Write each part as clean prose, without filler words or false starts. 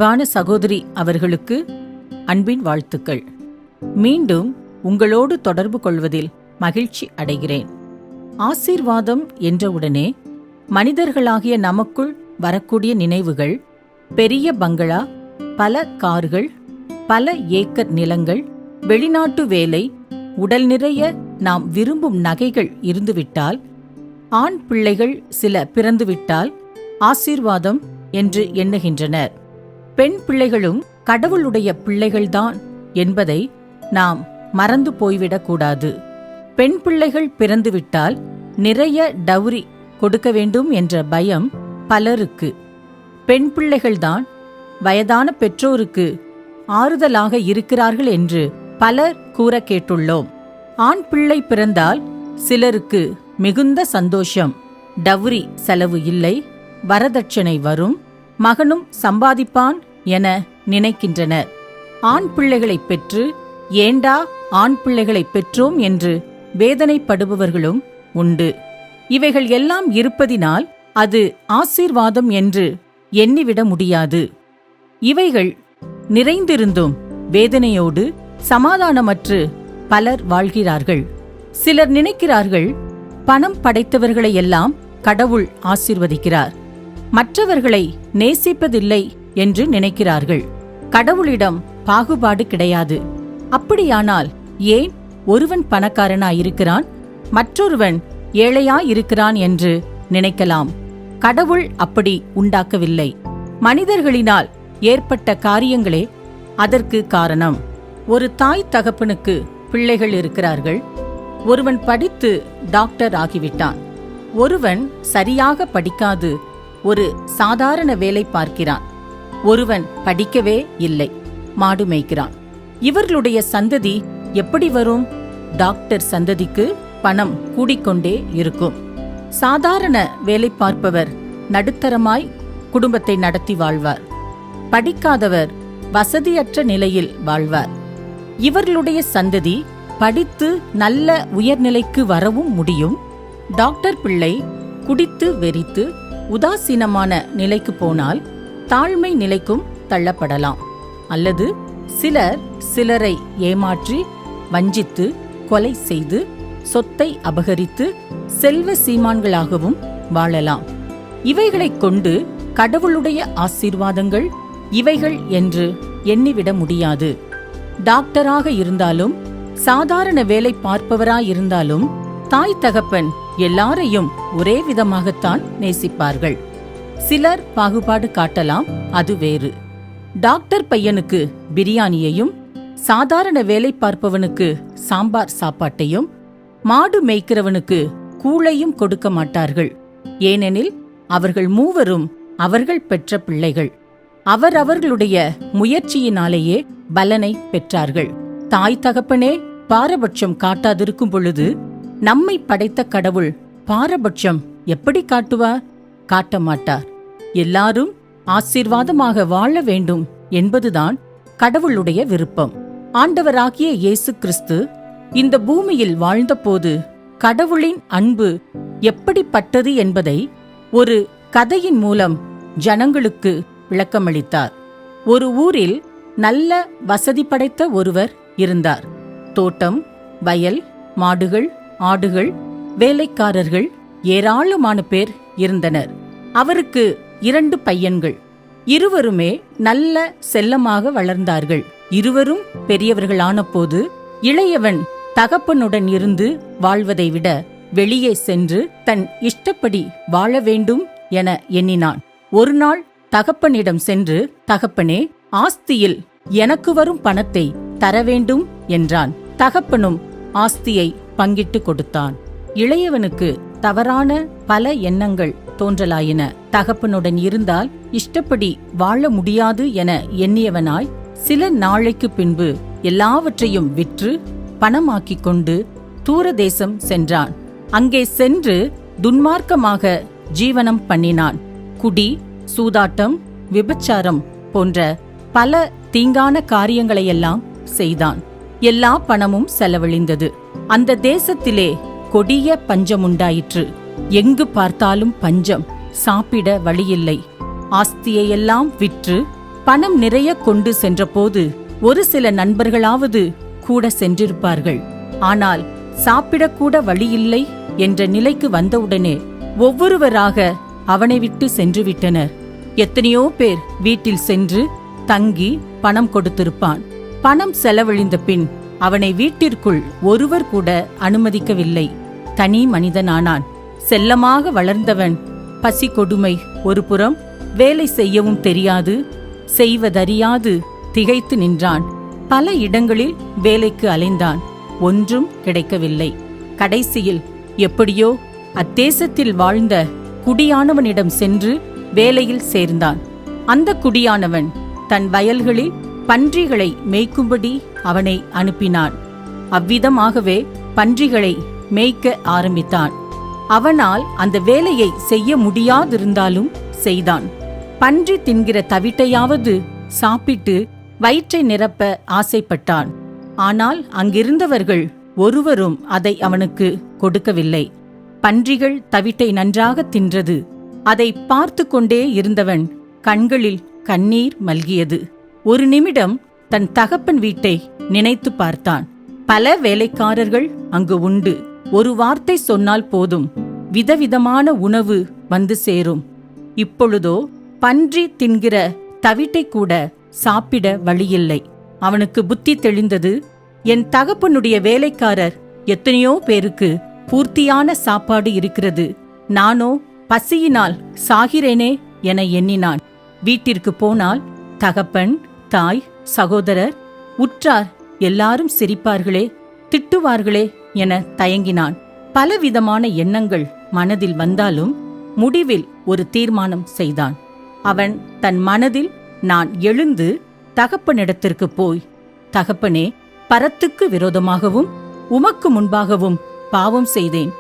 அன்பான சகோதரி அவர்களுக்கு அன்பின் வாழ்த்துக்கள். மீண்டும் உங்களோடு தொடர்பு கொள்வதில் மகிழ்ச்சி அடைகிறேன். ஆசீர்வாதம் என்றவுடனே மனிதர்களாகிய நமக்குள் வரக்கூடிய நினைவுகள் பெரிய பங்களா, பல கார்கள், பல ஏக்கர் நிலங்கள், வெளிநாட்டு வேலை, உடல் நிறைய நாம் விரும்பும் நகைகள் இருந்துவிட்டால், ஆண் பிள்ளைகள் சில பிறந்துவிட்டால் ஆசீர்வாதம் என்று எண்ணுகின்றனர். பெண் பிள்ளைகளும் கடவுளுடைய பிள்ளைகள்தான் என்பதை நாம் மறந்து போய்விடக்கூடாது. பெண் பிள்ளைகள் பிறந்துவிட்டால் நிறைய டவுரி கொடுக்க வேண்டும் என்ற பயம் பலருக்கு. பெண் பிள்ளைகள்தான் வயதான பெற்றோருக்கு ஆறுதலாக இருக்கிறார்கள் என்று பலர் கூற கேட்டுள்ளோம். ஆண் பிள்ளை பிறந்தால் சிலருக்கு மிகுந்த சந்தோஷம். டவுரி செலவு இல்லை, வரதட்சணை வரும், மகனும் சம்பாதிப்பான் என நினைக்கின்றனர். ஆண் பிள்ளைகளை பெற்று ஏண்டா ஆண் பிள்ளைகளை பெற்றோம் என்று வேதனைப்படுபவர்களும் உண்டு. இவைகள் எல்லாம் இருப்பதினால் அது ஆசீர்வாதம் என்று எண்ணிவிட முடியாது. இவைகள் நிறைந்திருந்தும் வேதனையோடு சமாதானமற்று பலர் வாழ்கிறார்கள். சிலர் நினைக்கிறார்கள், பணம் படைத்தவர்களையெல்லாம் கடவுள் ஆசீர்வதிக்கிறார், மற்றவர்களை நேசிப்பதில்லை என்று நினைக்கிறார்கள். கடவுளிடம் பாகுபாடு கிடையாது. அப்படியானால் ஏன் ஒருவன் பணக்காரனாயிருக்கிறான், மற்றொருவன் ஏழையாயிருக்கிறான் என்று நினைக்கலாம். கடவுள் அப்படி உண்டாக்கவில்லை. மனிதர்களினால் ஏற்பட்ட காரியங்களே அதற்கு காரணம். ஒரு தாய் தகப்பனுக்கு பிள்ளைகள் இருக்கிறார்கள். ஒருவன் படித்து டாக்டர் ஆகிவிட்டான். ஒருவன் சரியாக படிக்காது ஒரு சாதாரண வேலை பார்க்கிறான். ஒருவன் படிக்கவே இல்லை, மாடு மேய்க்கிறான். இவர்களுடைய சந்ததி எப்படி வரும்? டாக்டர் சந்ததிக்கு பணம் கூடிக்கொண்டே இருக்கும். சாதாரண வேலை பார்ப்பவர் நடுத்தரமாய் குடும்பத்தை நடத்தி வாழ்வார். படிக்காதவர் வசதியற்ற நிலையில் வாழ்வார். இவர்களுடைய சந்ததி படித்து நல்ல உயர்நிலைக்கு வரவும் முடியும். டாக்டர் பிள்ளை குடித்து வெறித்து உதாசீனமான நிலைக்கு போனால் தாழ்மை நிலைக்கும் தள்ளப்படலாம். அல்லது சிலரை ஏமாற்றி வஞ்சித்து கொலை செய்து சொத்தை அபகரித்து செல்வ சீமான்களாகவும் வாழலாம். இவைகளைக் கொண்டு கடவுளுடைய ஆசீர்வாதங்கள் இவைகள் என்று எண்ணிவிட முடியாது. டாக்டராக இருந்தாலும் சாதாரண வேலை பார்ப்பவராயிருந்தாலும் தாய் தகப்பன் எல்லாரையும் ஒரே விதமாகத்தான் நேசிப்பார்கள். சிலர் பாகுபாடு காட்டலாம், அது வேறு. டாக்டர் பையனுக்கு பிரியாணியையும், சாதாரண வேலை பார்ப்பவனுக்கு சாம்பார் சாப்பாட்டையும், மாடு மேய்க்கிறவனுக்கு கூழையும் கொடுக்க மாட்டார்கள். ஏனெனில் அவர்கள் மூவரும் அவர்கள் பெற்ற பிள்ளைகள். அவர்களுடைய முயற்சியினாலேயே பலனை பெற்றார்கள். தாய் தகப்பனே பாரபட்சம் காட்டாதிருக்கும் பொழுது நம்மை படைத்த கடவுள் பாரபட்சம் எப்படி காட்டுவார்? காட்ட மாட்டார். எல்லாரும் ஆசீர்வாதமாக வாழ வேண்டும் என்பதுதான் கடவுளுடைய விருப்பம். ஆண்டவராகிய இயேசு கிறிஸ்து இந்த பூமியில் வாழ்ந்தபோது கடவுளின் அன்பு எப்படிப்பட்டது என்பதை ஒரு கதையின் மூலம் ஜனங்களுக்கு விளக்கமளித்தார். ஒரு ஊரில் நல்ல வசதி படைத்த ஒருவர் இருந்தார். தோட்டம், வயல், மாடுகள், ஆடுகள், வேலைக்காரர்கள், ஏராளமான பேர் இருந்தனர். அவருக்கு 2 பையன்கள். இருவருமே நல்ல செல்லமாக வளர்ந்தார்கள். இருவரும் பெரியவர்களான போது இளையவன் தகப்பனுடன் இருந்து வாழ்வதை விட வெளியே சென்று தன் இஷ்டப்படி வாழ வேண்டும் என எண்ணினான். ஒரு நாள் தகப்பனிடம் சென்று, தகப்பனே, ஆஸ்தியில் எனக்கு வரும் பணத்தை தர வேண்டும் என்றான். தகப்பனும் ஆஸ்தியை பங்கிட்டு கொடுத்தான். இளையவனுக்கு தவறான பல எண்ணங்கள் தோன்றலாயின. தகப்பனுடன் இருந்தால் இஷ்டப்படி வாழ முடியாது என எண்ணியவனாய் சில நாளைக்கு பின்பு எல்லாவற்றையும் விற்று பணமாக்கிக் கொண்டு தூரதேசம் சென்றான். அங்கே சென்று துன்மார்க்கமாக ஜீவனம் பண்ணினான். குடி, சூதாட்டம், விபச்சாரம் போன்ற பல தீங்கான காரியங்களையெல்லாம் செய்தான். எல்லா பணமும் செலவழிந்தது. அந்த தேசத்திலே கொடிய பஞ்சமுண்டாயிற்று. எங்கு பார்த்தாலும் பஞ்சம், சாப்பிட வழியில்லை. ஆஸ்தியையெல்லாம் விற்று பணம் நிறைய கொண்டு சென்றபோது ஒரு சில நண்பர்களாவது கூட சென்றிருப்பார்கள். ஆனால் சாப்பிடக்கூட வழியில்லை என்ற நிலைக்கு வந்தவுடனே ஒவ்வொருவராக அவனை விட்டு சென்று விட்டனர். எத்தனையோ பேர் வீட்டில் சென்று தங்கி பணம் கொடுத்திருப்பான். பணம் செலவழிந்த பின் அவனை வீட்டிற்குள் ஒருவர் கூட அனுமதிக்கவில்லை. தனி மனிதனானான். செல்லமாக வளர்ந்தவன் பசி கொடுமை ஒரு புறம், வேலை செய்யவும் தெரியாது, செய்வதறியாது திகைத்து நின்றான். பல இடங்களில் வேலைக்கு அலைந்தான். ஒன்றும் கிடைக்கவில்லை. கடைசியில் எப்படியோ அத்தேசத்தில் வாழ்ந்த குடியானவனிடம் சென்று வேலையில் சேர்ந்தான். அந்த குடியானவன் தன் வயல்களில் பன்றிகளை மேய்க்கும்படி அவனை அனுப்பினான். அவ்விதமாகவே பன்றிகளை மேய்க்க ஆரம்பித்தான். அவனால் அந்த வேலையை செய்ய முடியாதிருந்தாலும் செய்தான். பன்றி தின்கிற தவிட்டையாவது சாப்பிட்டு வயிற்றை நிரப்ப ஆசைப்பட்டான். ஆனால் அங்கிருந்தவர்கள் ஒருவரும் அதை அவனுக்கு கொடுக்கவில்லை. பன்றிகள் தவிட்டை நன்றாக தின்றது. அதை பார்த்து கொண்டே இருந்தவன் கண்களில் கண்ணீர் மல்கியது. ஒரு நிமிடம் தன் தகப்பன் வீட்டை நினைத்து பார்த்தான். பல வேலைக்காரர்கள் அங்கு உண்டு. ஒரு வார்த்தை சொன்னால் போதும், விதவிதமான உணவு வந்து சேரும். இப்பொழுதோ பன்றி தின்கிற தவிட்டை கூட சாப்பிட வழியில்லை. அவனுக்கு புத்தி தெளிந்தது. என் தகப்பனுடைய வேலைக்காரர் எத்தனையோ பேருக்கு பூர்த்தியான சாப்பாடு இருக்கிறது, நானோ பசியினால் சாகிறேனே என எண்ணினான். வீட்டிற்கு போனால் தகப்பன், தாய், சகோதரர், உற்றார் எல்லாரும் சிரிப்பார்களே, திட்டுவார்களே என தயங்கினான். பலவிதமான எண்ணங்கள் மனதில் வந்தாலும் முடிவில் ஒரு தீர்மானம் செய்தான். அவன் தன் மனதில், நான் எழுந்து தகப்பனிடத்திற்கு போய், தகப்பனே, பரத்துக்கு விரோதமாகவும் உமக்கு முன்பாகவும் பாவம் செய்தேன்.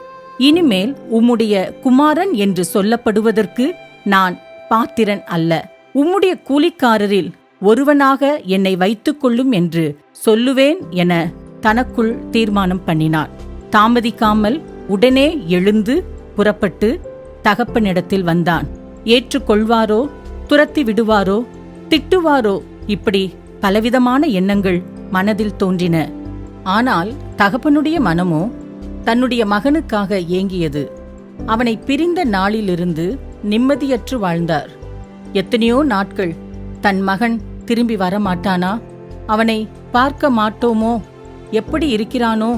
இனிமேல் உம்முடைய குமாரன் என்று சொல்லப்படுவதற்கு நான் பாத்திரன் அல்ல. உம்முடைய கூலிக்காரரில் ஒருவனாக என்னை வைத்துக் கொள்ளும் என்று சொல்லுவேன் என தனக்குள் தீர்மானம் பண்ணினான். தாமதிக்காமல் உடனே எழுந்து புறப்பட்டு தகப்பனிடத்தில் வந்தான். ஏற்றுக்கொள்வாரோ, துரத்தி விடுவாரோ, திட்டுவாரோ, இப்படி பலவிதமான எண்ணங்கள் மனதில் தோன்றின. ஆனால் தகப்பனுடைய மனமோ தன்னுடைய மகனுக்காக ஏங்கியது. அவனை பிரிந்த நாளிலிருந்து நிம்மதியற்று வாழ்ந்தார். எத்தனையோ நாட்கள் தன் மகன் திரும்பி வரமாட்டானா, அவனை பார்க்க மாட்டோமோ, எப்படி இருக்கிறானோ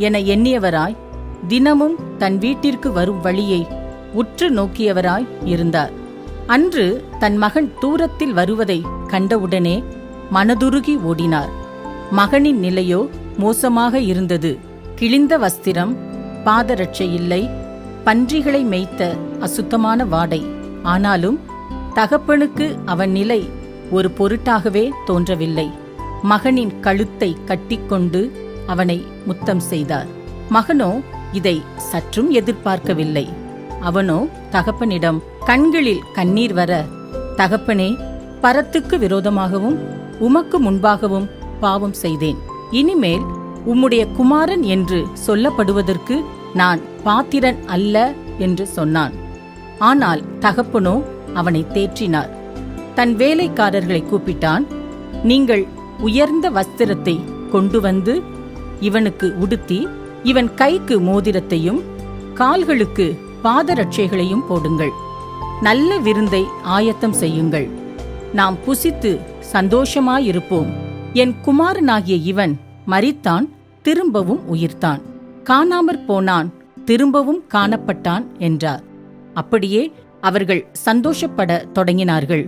என எண்ணியவராய் தினமும் தன் வீட்டிற்கு வரும் வழியை உற்று நோக்கியவராய் இருந்தார். அன்று தன் மகன் தூரத்தில் வருவதை கண்டவுடனே மனதுருகி ஓடினார். மகனின் நிலையோ மோசமாக இருந்தது. கிழிந்த வஸ்திரம், பாதரட்சை இல்லை, பன்றிகளை மேய்த்த அசுத்தமான வாடை. ஆனாலும் தகப்பனுக்கு அவன் நிலை ஒரு பொருட்டாகவே தோன்றவில்லை. மகனின் கழுத்தை கட்டிக்கொண்டு அவனை முத்தம் செய்தார். மகனோ இதை சற்றும் எதிர்பார்க்கவில்லை. அவனோ தகப்பனிடம் கண்களில் கண்ணீர் வர, தகப்பனே, பரத்துக்கு விரோதமாகவும் உமக்கு முன்பாகவும் பாவம் செய்தேன். இனிமேல் உம்முடைய குமாரன் என்று சொல்லப்படுவதற்கு நான் பாத்திரன் அல்ல என்று சொன்னான். ஆனால் தகப்பனோ அவனை தேற்றினார். தன் வேலைக்காரர்களை கூப்பிட்டான். நீங்கள் உயர்ந்த வஸ்திரத்தை கொண்டு வந்து இவனுக்கு உடுத்தி, இவன் கைக்கு மோதிரத்தையும் கால்களுக்கு பாதரட்சைகளையும் போடுங்கள். நல்ல விருந்தை ஆயத்தம் செய்யுங்கள். நாம் புசித்து சந்தோஷமாயிருப்போம். என் குமாரனாகிய இவன் மரித்தான், திரும்பவும் உயிர்த்தான், காணாமற் போனான், திரும்பவும் காணப்பட்டான் என்றார். அப்படியே அவர்கள் சந்தோஷப்பட தொடங்கினார்கள்.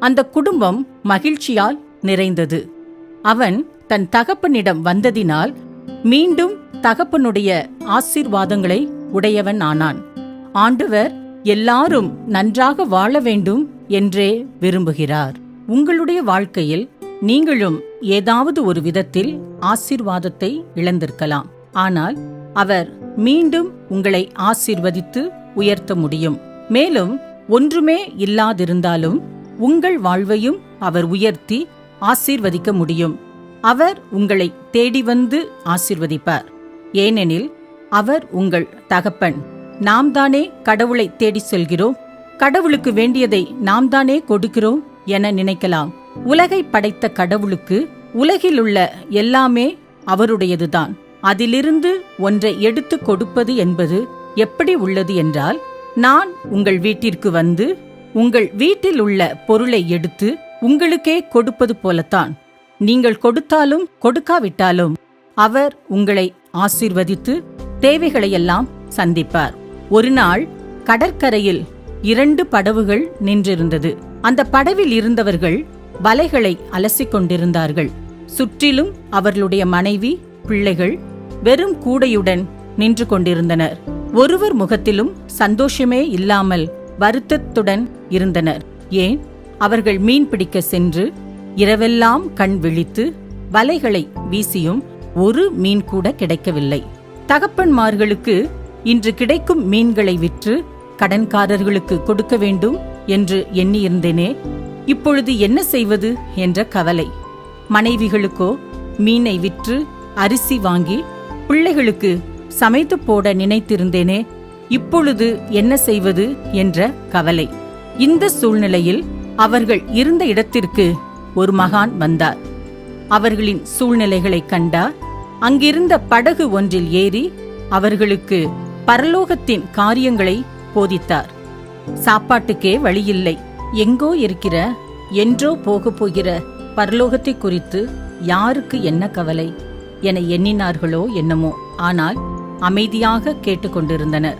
அந்த குடும்பம் மகிழ்ச்சியால் நிறைந்தது. அவன் தன் தகப்பனிடம் வந்ததினால் மீண்டும் தகப்பனுடைய ஆசீர்வாதங்களை உடையவன் ஆனான். ஆண்டவர் எல்லாரும் நன்றாக வாழ வேண்டும் என்றே விரும்புகிறார். உங்களுடைய வாழ்க்கையில் நீங்களும் ஏதாவது ஒரு விதத்தில் ஆசீர்வாதத்தை இழந்திருக்கலாம். ஆனால் அவர் மீண்டும் உங்களை ஆசீர்வதித்து உயர்த்த முடியும். மேலும் ஒன்றுமே இல்லாதிருந்தாலும் உங்கள் வாழ்வையும் அவர் உயர்த்தி ஆசீர்வதிக்க முடியும். அவர் உங்களை தேடி வந்து ஆசீர்வதிப்பார். ஏனெனில் அவர் உங்கள் தகப்பன். நாம் தானே கடவுளை தேடி செல்கிறோம், கடவுளுக்கு வேண்டியதை நாம் தானே கொடுக்கிறோம் என நினைக்கலாம். உலகை படைத்த கடவுளுக்கு உலகிலுள்ள எல்லாமே அவருடையதுதான். அதிலிருந்து ஒன்றை எடுத்து கொடுப்பது என்பது எப்படி உள்ளது என்றால், நான் உங்கள் வீட்டிற்கு வந்து உங்கள் வீட்டில் உள்ள பொருளை எடுத்து உங்களுக்கே கொடுப்பது போலத்தான். நீங்கள் கொடுத்தாலும் கொடுக்காவிட்டாலும் அவர் உங்களை ஆசீர்வதித்து தேவைகளையெல்லாம் சந்திப்பார். ஒரு நாள் கடற்கரையில் 2 படவுகள் நின்றிருந்தது. அந்த படவில் இருந்தவர்கள் வலைகளை அலசிக் கொண்டிருந்தார்கள். சுற்றிலும் அவர்களுடைய மனைவி, பிள்ளைகள் வெறும் கூடையுடன் நின்று கொண்டிருந்தனர். ஒருவர் முகத்திலும் சந்தோஷமே இல்லாமல் வருத்தத்துடன் இருந்தனர். ஏன்? அவர்கள் மீன் பிடிக்க சென்று இரவெல்லாம் கண் விழித்து வலைகளை வீசியும் ஒரு மீன் கூட கிடைக்கவில்லை. தகப்பன்மார்களுக்கு இன்று கிடைக்கும் மீன்களை விற்று கடன்காரர்களுக்கு கொடுக்க வேண்டும் என்று எண்ணியிருந்தேனே, இப்பொழுது என்ன செய்வது என்ற கவலை. மனைவிகளுக்கோ மீனை விற்று அரிசி வாங்கி பிள்ளைகளுக்கு சமைத்து போட நினைத்திருந்தேனே, இப்பொழுது என்ன செய்வது என்ற கவலை. இந்த சூழ்நிலையில் அவர்கள் இருந்த இடத்திற்கு ஒரு மகான் வந்தார். அவர்களின் சூழ்நிலைகளை கண்டார். அங்கிருந்த படகு ஒன்றில் ஏறி அவர்களுக்கு பரலோகத்தின் காரியங்களை போதித்தார். சாப்பாட்டுக்கே வழியில்லை, எங்கோ இருக்கிற என்றோ போக போகிற பரலோகத்தை குறித்து யாருக்கு என்ன கவலை என எண்ணினார்களோ என்னமோ. ஆனால் அமைதியாக கேட்டுக்கொண்டிருந்தனர்.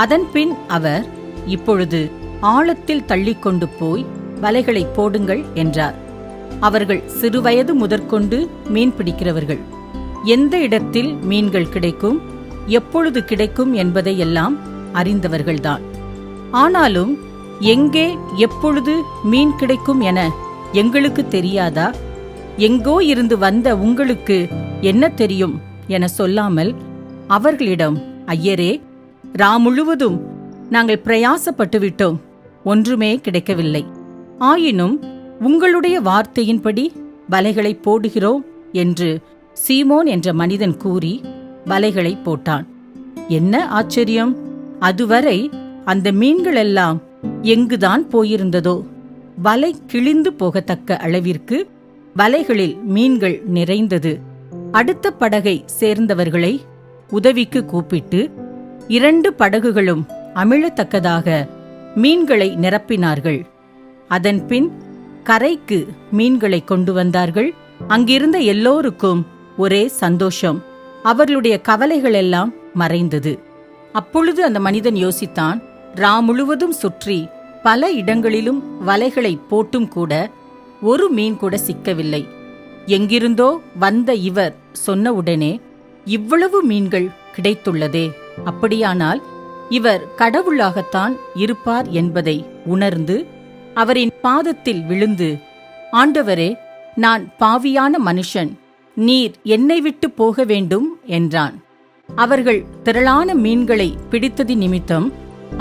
அதன்பின் அவர், இப்பொழுது ஆழத்தில் தள்ளிக்கொண்டு போய் வலைகளை போடுங்கள் என்றார். அவர்கள் சிறுவயது முதற்கொண்டு மீன் பிடிக்கிறவர்கள். எந்த இடத்தில் மீன்கள் கிடைக்கும், எப்பொழுது கிடைக்கும் என்பதையெல்லாம் அறிந்தவர்கள்தான். ஆனாலும் எங்கே எப்பொழுது மீன் கிடைக்கும் என எங்களுக்கு தெரியாதா? எங்கோ இருந்து வந்த உங்களுக்கு என்ன தெரியும் என சொல்லாமல் அவர்களிடம், ஐயரே, முழுவதும் நாங்கள் பிரயாசப்பட்டு விட்டோம், ஒன்றுமே கிடைக்கவில்லை. ஆயினும் உங்களுடைய வார்த்தையின்படி வலைகளை போடுகிறோம் என்று சீமோன் என்ற மனிதன் கூறி வலைகளை போட்டான். என்ன ஆச்சரியம்! அதுவரை அந்த மீன்களெல்லாம் எங்குதான் போயிருந்ததோ? வலை கிழிந்து போகத்தக்க அளவிற்கு வலைகளில் மீன்கள் நிறைந்தது. அடுத்த படகை சேர்ந்தவர்களை உதவிக்கு கூப்பிட்டு 2 படகுகளும் அமிழத்தக்கதாக மீன்களை நிரப்பினார்கள். அதன்பின் கரைக்கு மீன்களை கொண்டு வந்தார்கள். அங்கிருந்த எல்லோருக்கும் ஒரே சந்தோஷம். அவர்களுடைய கவலைகளெல்லாம் மறைந்தது. அப்பொழுது அந்த மனிதன் யோசித்தான், முழுவதும் சுற்றி பல இடங்களிலும் வலைகளை போட்டும் கூட ஒரு மீன் கூட சிக்கவில்லை. எங்கிருந்தோ வந்த இவர் சொன்னவுடனே இவ்வளவு மீன்கள் கிடைத்துள்ளதே, அப்படியானால் இவர் கடவுளாகத்தான் இருப்பார் என்பதை உணர்ந்து அவரின் பாதத்தில் விழுந்து, ஆண்டவரே, நான் பாவியான மனுஷன், நீர் என்னை விட்டு போக வேண்டும் என்றான். அவர்கள் திரளான மீன்களை பிடித்தது நிமித்தம்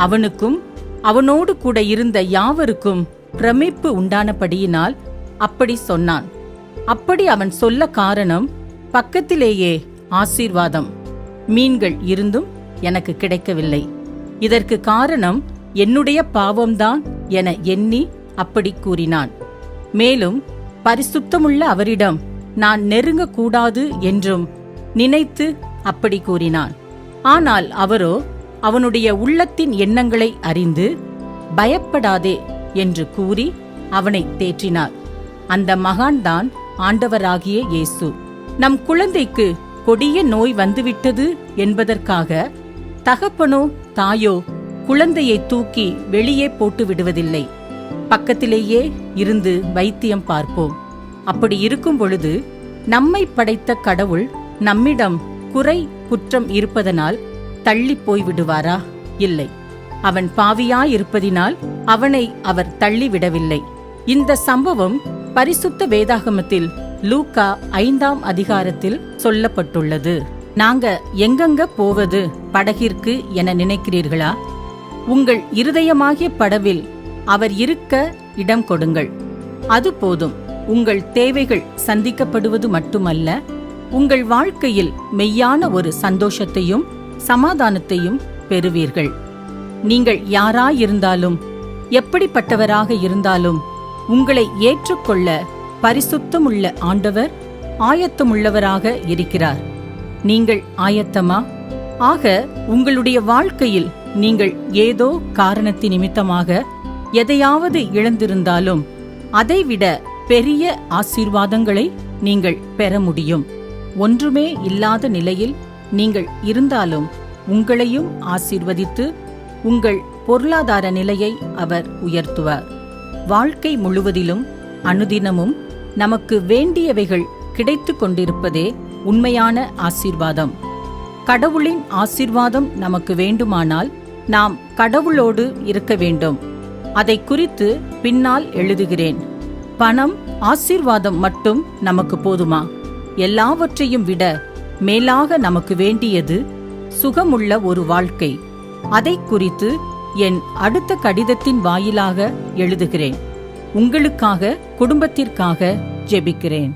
அவனுக்கும் அவனோடு கூட இருந்த யாவருக்கும் பிரமிப்பு உண்டானபடியினால் அப்படி சொன்னான். அப்படி அவன் சொல்ல காரணம், பக்கத்திலேயே ஆசீர்வாதம், மீன்கள் இருந்தும் எனக்கு கிடைக்கவில்லை. இதற்கு காரணம் என்னுடைய பாவம்தான் என எண்ணி அப்படி கூறினான். மேலும் பரிசுத்தமுள்ள அவரிடம் நான் நெருங்கக்கூடாது என்றும் நினைத்து அப்படி கூறினான். ஆனால் அவரோ அவனுடைய உள்ளத்தின் எண்ணங்களை அறிந்து, பயப்படாதே என்று கூறி அவனை தேற்றினார். அந்த மகான்தான் ஆண்டவராகிய இயேசு. நம் குழந்தைக்கு கொடிய நோய் வந்துவிட்டது என்பதற்காக தகப்பனோ தாயோ குழந்தையை தூக்கி வெளியே போட்டு விடுவதில்லை. பக்கத்திலேயே இருந்து வைத்தியம் பார்ப்போம். அப்படி இருக்கும் பொழுது நம்மை படைத்த கடவுள் நம்மிடம் குறை குற்றம் இருப்பதனால் தள்ளி போய் விடுவாரா? இல்லை. அவன் பாவியாயிருப்பதினால் அவனை அவர் தள்ளிவிடவில்லை. இந்த சம்பவம் பரிசுத்த வேதாகமத்தில் லூக்கா 5ஆம் அதிகாரத்தில் சொல்லப்பட்டுள்ளது. நாங்க எங்கெங்க போவது படகிற்கு என நினைக்கிறீர்களா? உங்கள் இருதயமாகிய படவில் அவர் இருக்க இடம் கொடுங்கள். அது போதும். உங்கள் தேவைகள் சந்திக்கப்படுவது மட்டுமல்ல, உங்கள் வாழ்க்கையில் மெய்யான ஒரு சந்தோஷத்தையும் சமாதானத்தையும் பெறுவீர்கள். நீங்கள் யாராயிருந்தாலும், எப்படிப்பட்டவராக இருந்தாலும், உங்களை ஏற்றுக்கொள்ள பரிசுத்தமுள்ள ஆண்டவர் ஆயத்தமுள்ளவராக இருக்கிறார். நீங்கள் ஆயத்தமா? ஆக உங்களுடைய வாழ்க்கையில் நீங்கள் ஏதோ காரணத்தி நிமித்தமாக எதையாவது இழந்திருந்தாலும் அதைவிட பெரிய ஆசீர்வாதங்களை நீங்கள் பெற முடியும். ஒன்றுமே இல்லாத நிலையில் நீங்கள் இருந்தாலும் உங்களையும் ஆசீர்வதித்து உங்கள் பொருளாதார நிலையை அவர் உயர்த்துவார். வாழ்க்கை முழுவதிலும் அனுதினமும் நமக்கு வேண்டியவைகள் கிடைத்து கொண்டிருப்பதே உண்மையான ஆசீர்வாதம். கடவுளின் ஆசீர்வாதம் நமக்கு வேண்டுமானால் நாம் கடவுளோடு இருக்க வேண்டும். அதை குறித்து பின்னால் எழுதுகிறேன். பணம், ஆசீர்வாதம் மட்டும் நமக்கு போதுமா? எல்லாவற்றையும் விட மேலாக நமக்கு வேண்டியது சுகமுள்ள ஒரு வாழ்க்கை. அதை குறித்து என் அடுத்த கடிதத்தின் வாயிலாக எழுதுகிறேன். உங்களுக்காக, குடும்பத்திற்காக ஜெபிக்கிறேன்.